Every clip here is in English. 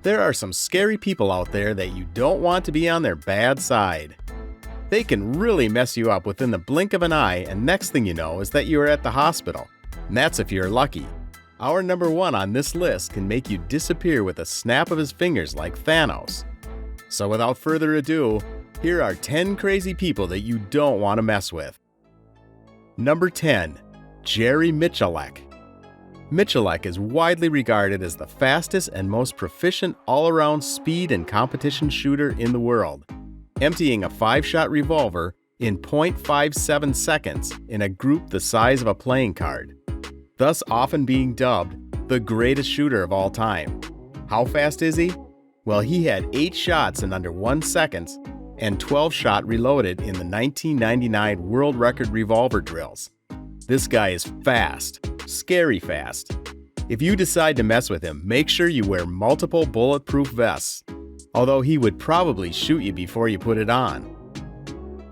There are some scary people out there that you don't want to be on their bad side. They can really mess you up within the blink of an eye, and next thing you know is that you are at the hospital. And that's if you're lucky. Our number one on this list can make you disappear with a snap of his fingers like Thanos. So without further ado, here are 10 crazy people that you don't want to mess with. Number 10. Jerry Michalek. Michalek is widely regarded as the fastest and most proficient all-around speed and competition shooter in the world, emptying a 5-shot revolver in 0.57 seconds in a group the size of a playing card, thus often being dubbed the greatest shooter of all time. How fast is he? Well, he had 8 shots in under 1 second and 12-shot reloaded in the 1999 world record revolver drills. This guy is fast, scary fast. If you decide to mess with him, make sure you wear multiple bulletproof vests, although he would probably shoot you before you put it on.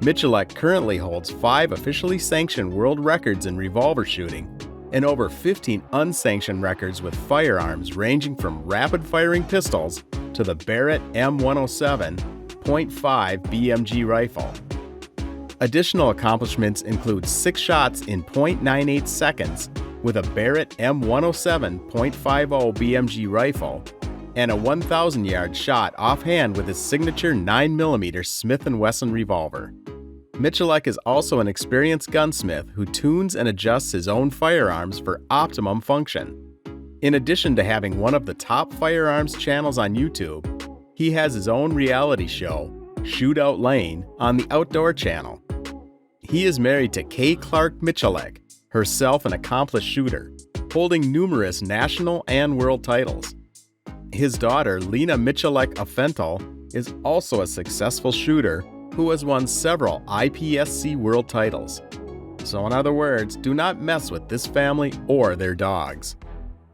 Michalek currently holds 5 officially sanctioned world records in revolver shooting and over 15 unsanctioned records with firearms ranging from rapid-firing pistols to the Barrett M107 .5 BMG rifle. Additional accomplishments include 6 shots in 0.98 seconds with a Barrett M107 .50 BMG rifle and a 1,000-yard shot offhand with his signature 9mm Smith & Wesson revolver. Michalek is also an experienced gunsmith who tunes and adjusts his own firearms for optimum function. In addition to having one of the top firearms channels on YouTube, he has his own reality show, Shootout Lane, on the Outdoor Channel. He is married to Kay Clark Michalek, herself an accomplished shooter, holding numerous national and world titles. His daughter, Lena Michalek Afentel, is also a successful shooter who has won several IPSC world titles. So in other words, do not mess with this family or their dogs.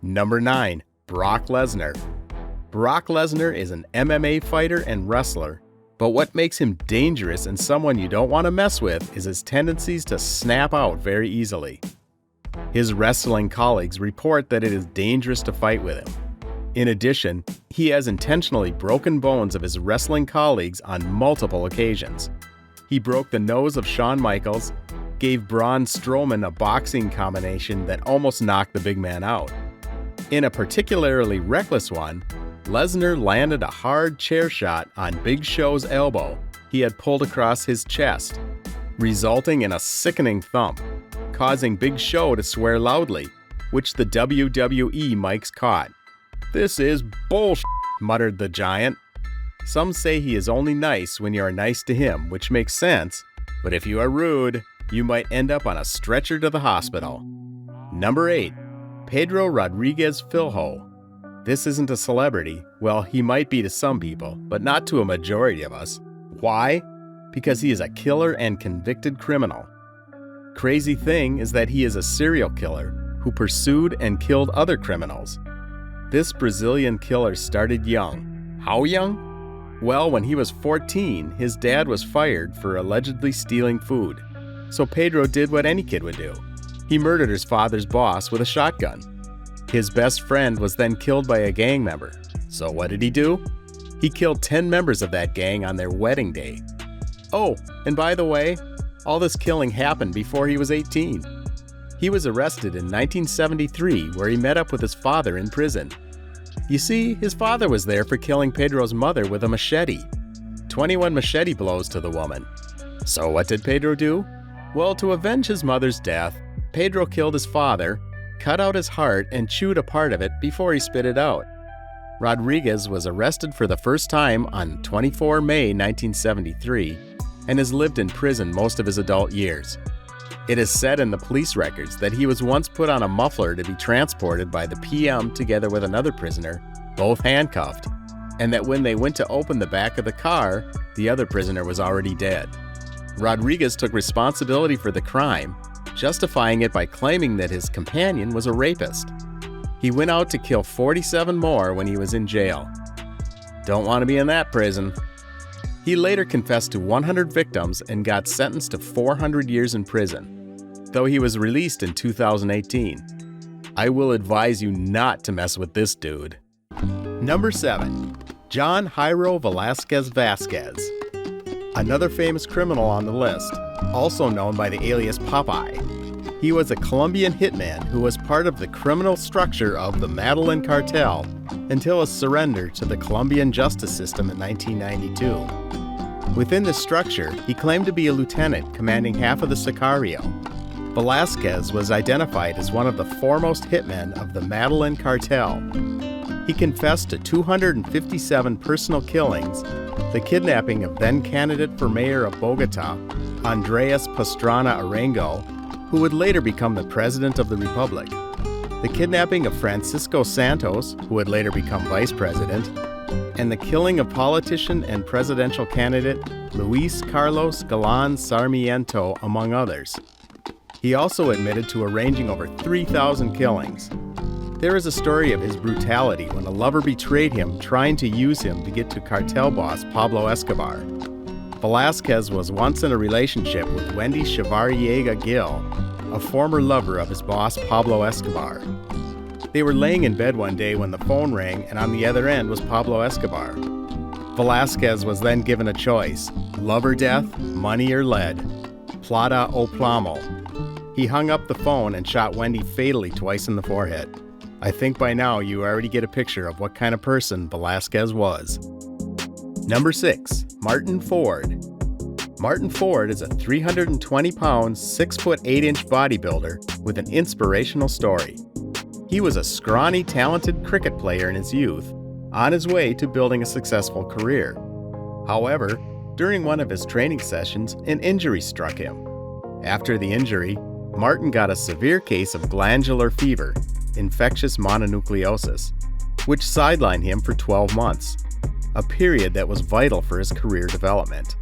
Number 9. Brock Lesnar. Brock Lesnar is an MMA fighter and wrestler, but what makes him dangerous and someone you don't want to mess with is his tendencies to snap out very easily. His wrestling colleagues report that it is dangerous to fight with him. In addition, he has intentionally broken bones of his wrestling colleagues on multiple occasions. He broke the nose of Shawn Michaels, gave Braun Strowman a boxing combination that almost knocked the big man out. In a particularly reckless one, Lesnar landed a hard chair shot on Big Show's elbow he had pulled across his chest, resulting in a sickening thump, causing Big Show to swear loudly, which the WWE mics caught. "This is bullshit," muttered the giant. Some say he is only nice when you are nice to him, which makes sense, but if you are rude, you might end up on a stretcher to the hospital. Number 8. Pedro Rodriguez Filho. This isn't a celebrity. Well, he might be to some people, but not to a majority of us. Why? Because he is a killer and convicted criminal. Crazy thing is that he is a serial killer who pursued and killed other criminals. This Brazilian killer started young. How young? Well, when he was 14, his dad was fired for allegedly stealing food. So Pedro did what any kid would do. He murdered his father's boss with a shotgun. His best friend was then killed by a gang member. So what did he do? He killed 10 members of that gang on their wedding day. Oh, and by the way, all this killing happened before he was 18. He was arrested in 1973, where he met up with his father in prison. You see, his father was there for killing Pedro's mother with a machete. 21 machete blows to the woman. So what did Pedro do? Well, to avenge his mother's death, Pedro killed his father, cut out his heart, and chewed a part of it before he spit it out. Rodriguez was arrested for the first time on 24 May 1973 and has lived in prison most of his adult years. It is said in the police records that he was once put on a muffler to be transported by the PM together with another prisoner, both handcuffed, and that when they went to open the back of the car, the other prisoner was already dead. Rodriguez took responsibility for the crime, justifying it by claiming that his companion was a rapist. He went out to kill 47 more when he was in jail. Don't want to be in that prison. He later confessed to 100 victims and got sentenced to 400 years in prison, though he was released in 2018. I will advise you not to mess with this dude. Number 7. John Jairo Velasquez Vasquez. Another famous criminal on the list, also known by the alias Popeye. He was a Colombian hitman who was part of the criminal structure of the Medellin cartel until his surrender to the Colombian justice system in 1992. Within this structure, he claimed to be a lieutenant commanding half of the Sicario. Velasquez was identified as one of the foremost hitmen of the Medellin cartel. He confessed to 257 personal killings, the kidnapping of then-candidate for mayor of Bogota, Andres Pastrana Arango, who would later become the President of the Republic, the kidnapping of Francisco Santos, who would later become Vice President, and the killing of politician and presidential candidate Luis Carlos Galán Sarmiento, among others. He also admitted to arranging over 3,000 killings. There is a story of his brutality when a lover betrayed him trying to use him to get to cartel boss Pablo Escobar. Velasquez was once in a relationship with Wendy Chavarriega Gil, a former lover of his boss Pablo Escobar. They were laying in bed one day when the phone rang, and on the other end was Pablo Escobar. Velasquez was then given a choice: love or death, money or lead, plata o plomo. He hung up the phone and shot Wendy fatally twice in the forehead. I think by now you already get a picture of what kind of person Velasquez was. Number 6. Martin Ford. Martin Ford is a 320-pound, 6'8" bodybuilder with an inspirational story. He was a scrawny, talented cricket player in his youth, on his way to building a successful career. However, during one of his training sessions, an injury struck him. After the injury, Martin got a severe case of glandular fever, infectious mononucleosis, which sidelined him for 12 months, a period that was vital for his career development.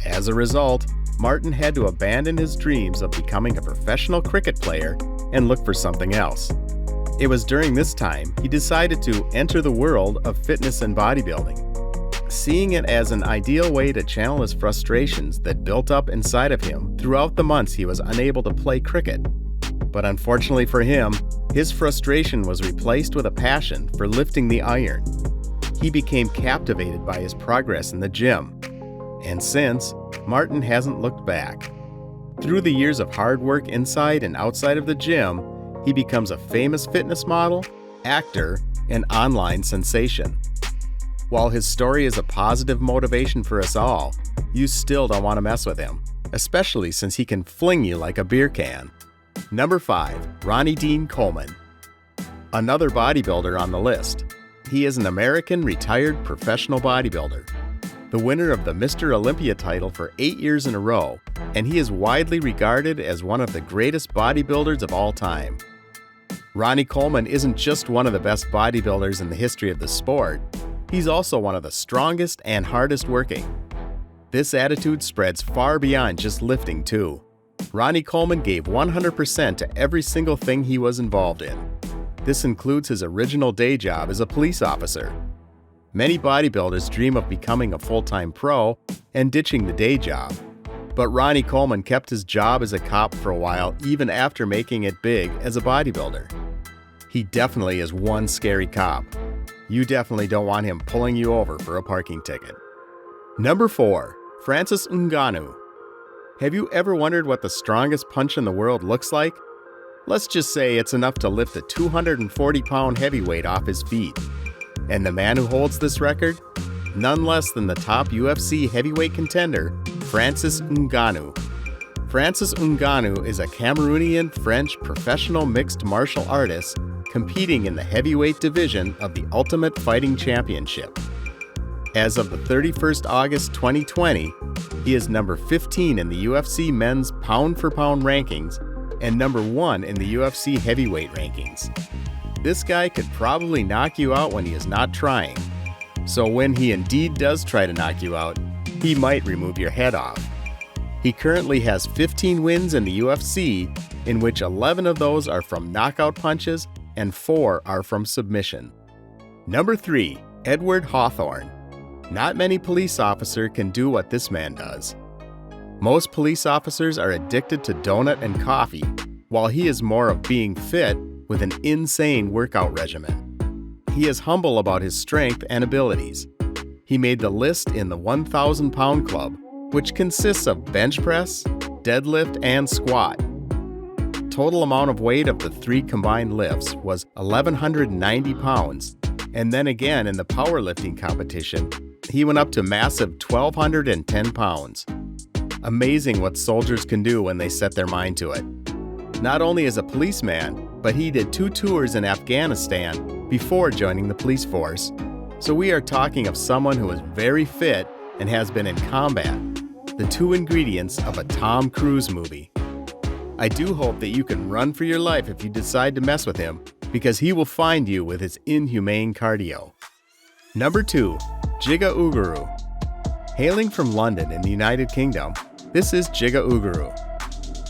As a result, Martin had to abandon his dreams of becoming a professional cricket player and look for something else. It was during this time he decided to enter the world of fitness and bodybuilding, seeing it as an ideal way to channel his frustrations that built up inside of him throughout the months he was unable to play cricket. But unfortunately for him, his frustration was replaced with a passion for lifting the iron. He became captivated by his progress in the gym. And since, Martin hasn't looked back. Through the years of hard work inside and outside of the gym, he becomes a famous fitness model, actor, and online sensation. While his story is a positive motivation for us all, you still don't want to mess with him, especially since he can fling you like a beer can. Number 5. Ronnie Dean Coleman. Another bodybuilder on the list. He is an American retired professional bodybuilder, the winner of the Mr. Olympia title for 8 years in a row, and he is widely regarded as one of the greatest bodybuilders of all time. Ronnie Coleman isn't just one of the best bodybuilders in the history of the sport, he's also one of the strongest and hardest working. This attitude spreads far beyond just lifting too. Ronnie Coleman gave 100% to every single thing he was involved in. This includes his original day job as a police officer. Many bodybuilders dream of becoming a full-time pro and ditching the day job. But Ronnie Coleman kept his job as a cop for a while even after making it big as a bodybuilder. He definitely is one scary cop. You definitely don't want him pulling you over for a parking ticket. Number 4. Francis Ngannou. Have you ever wondered what the strongest punch in the world looks like? Let's just say it's enough to lift a 240-pound heavyweight off his feet. And the man who holds this record? None less than the top UFC heavyweight contender, Francis Ngannou. Francis Ngannou is a Cameroonian-French professional mixed martial artist competing in the heavyweight division of the Ultimate Fighting Championship. As of the 31st August 2020, he is number 15 in the UFC men's pound-for-pound rankings and number 1 in the UFC heavyweight rankings. This guy could probably knock you out when he is not trying. So when he indeed does try to knock you out, he might remove your head off. He currently has 15 wins in the UFC, in which 11 of those are from knockout punches and 4 are from submission. Number 3. Edward Hawthorne. Not many police officers can do what this man does. Most police officers are addicted to donut and coffee, while he is more of being fit with an insane workout regimen. he is humble about his strength and abilities. He made the list in the 1,000-pound club, which consists of bench press, deadlift, and squat. Total amount of weight of the 3 combined lifts was 1,190 pounds, and then again in the powerlifting competition, he went up to massive 1,210 pounds. Amazing what soldiers can do when they set their mind to it. Not only as a policeman, but he did 2 tours in Afghanistan before joining the police force. So we are talking of someone who is very fit and has been in combat, the 2 ingredients of a Tom Cruise movie. I do hope that you can run for your life if you decide to mess with him, because he will find you with his inhumane cardio. Number 2, Jiga Uguru. Hailing from London in the United Kingdom, this is Jiga Uguru.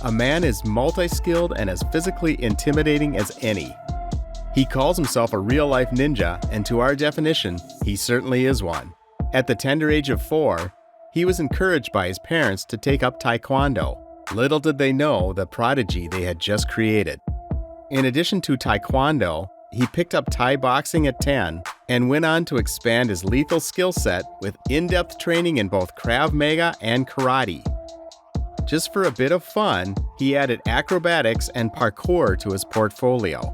A man is multi-skilled and as physically intimidating as any. He calls himself a real-life ninja, and to our definition, he certainly is one. At the tender age of 4, he was encouraged by his parents to take up Taekwondo. Little did they know the prodigy they had just created. In addition to Taekwondo, he picked up Thai boxing at 10 and went on to expand his lethal skill set with in-depth training in both Krav Maga and karate. Just for a bit of fun, he added acrobatics and parkour to his portfolio.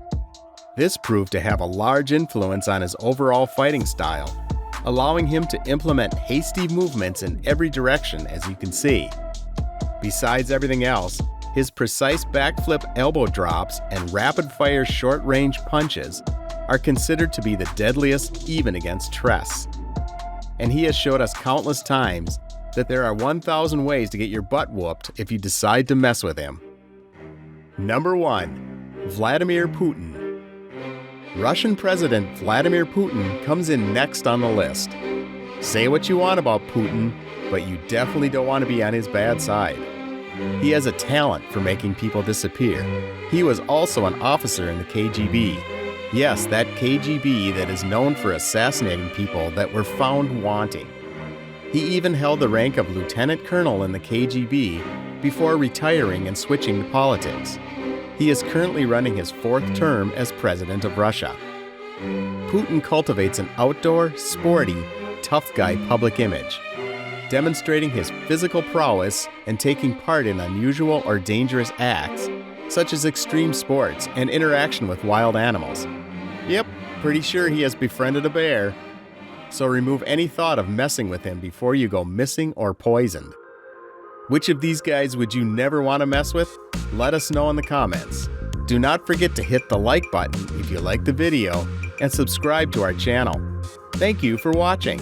This proved to have a large influence on his overall fighting style, allowing him to implement hasty movements in every direction, as you can see. Besides everything else, his precise backflip elbow drops and rapid-fire short-range punches are considered to be the deadliest even against Tress. And he has showed us countless times that there are 1,000 ways to get your butt whooped if you decide to mess with him. Number 1. Vladimir Putin. Russian President Vladimir Putin comes in next on the list. Say what you want about Putin, but you definitely don't want to be on his bad side. He has a talent for making people disappear. He was also an officer in the KGB. Yes, that KGB that is known for assassinating people that were found wanting. He even held the rank of lieutenant colonel in the KGB before retiring and switching to politics. He is currently running his 4th term as president of Russia. Putin cultivates an outdoor, sporty, tough guy public image, demonstrating his physical prowess and taking part in unusual or dangerous acts, such as extreme sports and interaction with wild animals. Yep, pretty sure he has befriended a bear. So remove any thought of messing with him before you go missing or poisoned. Which of these guys would you never want to mess with? Let us know in the comments. Do not forget to hit the like button if you like the video and subscribe to our channel. Thank you for watching.